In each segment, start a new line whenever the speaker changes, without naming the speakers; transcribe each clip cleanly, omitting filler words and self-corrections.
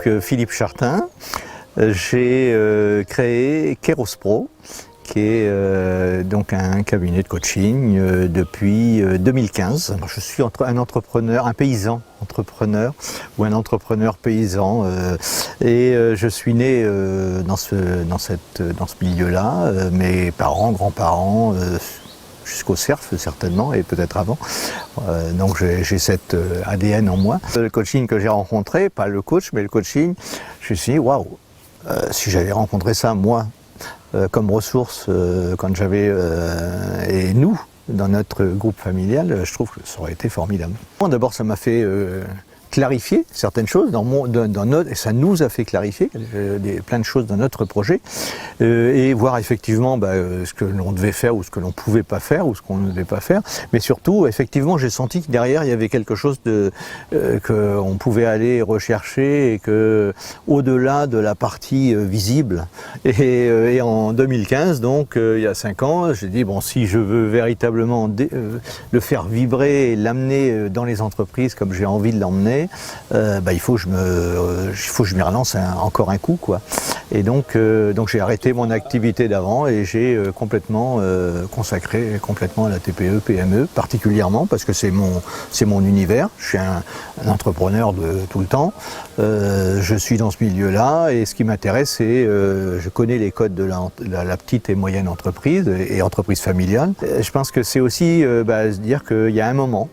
donc Philippe Chartin. J'ai créé Keros Pro, qui est donc un cabinet de coaching depuis 2015. Je suis un entrepreneur, un paysan entrepreneur ou un entrepreneur paysan et je suis né dans ce milieu-là. Mes parents, grands-parents, jusqu'au CERF certainement et peut-être avant. Donc j'ai cet ADN en moi. Le coaching que j'ai rencontré, pas le coach mais le coaching, je me suis dit waouh, si j'avais rencontré ça moi comme ressource quand j'avais et nous dans notre groupe familial, je trouve que ça aurait été formidable. D'abord ça m'a fait clarifier certaines choses dans notre, et ça nous a fait clarifier plein de choses dans notre projet et voir effectivement ce que l'on devait faire ou ce que l'on ne pouvait pas faire ou ce qu'on ne devait pas faire, mais surtout effectivement j'ai senti que derrière il y avait quelque chose qu'on pouvait aller rechercher et que au-delà de la partie visible et en 2015 donc il y a 5 ans j'ai dit bon, si je veux véritablement le faire vibrer et l'amener dans les entreprises comme j'ai envie de l'emmener, il faut que je m'y relance encore un coup, quoi. Et donc j'ai arrêté mon activité d'avant et j'ai complètement consacré complètement à la TPE, PME, particulièrement parce que c'est mon univers. Je suis un entrepreneur de tout le temps. Je suis dans ce milieu-là et ce qui m'intéresse, c'est je connais les codes de la petite et moyenne entreprise et entreprise familiale. Je pense que c'est aussi se dire qu'il y a un moment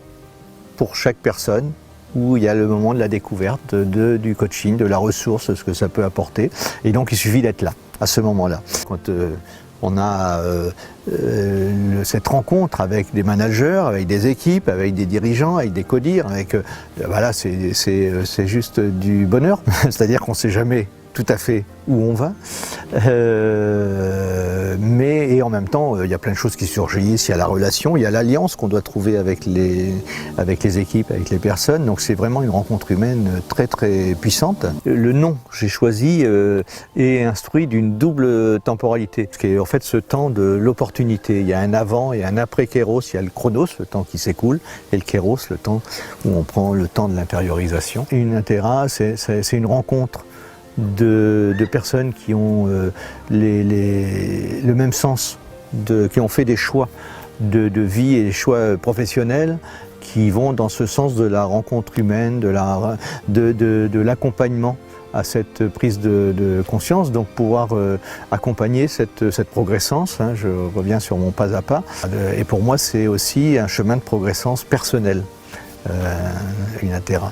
pour chaque personne où il y a le moment de la découverte du coaching, de la ressource, ce que ça peut apporter. Et donc il suffit d'être là, à ce moment-là. Quand on a cette rencontre avec des managers, avec des équipes, avec des dirigeants, avec des codires, voilà, c'est juste du bonheur. C'est-à-dire qu'on ne sait jamais tout à fait où on va, et en même temps il y a plein de choses qui surgissent, il y a la relation, il y a l'alliance qu'on doit trouver avec les équipes, avec les personnes, donc c'est vraiment une rencontre humaine très très puissante. Le nom que j'ai choisi est instruit d'une double temporalité, ce qui est en fait ce temps de l'opportunité. Il y a un avant et un après Kéros, il y a le chronos, le temps qui s'écoule, et le Kéros, le temps où on prend le temps de l'intériorisation. Une Intera, c'est une rencontre de personnes qui ont le même sens, qui ont fait des choix de vie et des choix professionnels qui vont dans ce sens de la rencontre humaine, de l'accompagnement à cette prise de conscience, donc pouvoir accompagner cette progressance. Je reviens sur mon pas à pas. Et pour moi, c'est aussi un chemin de progressance personnelle, une Intera.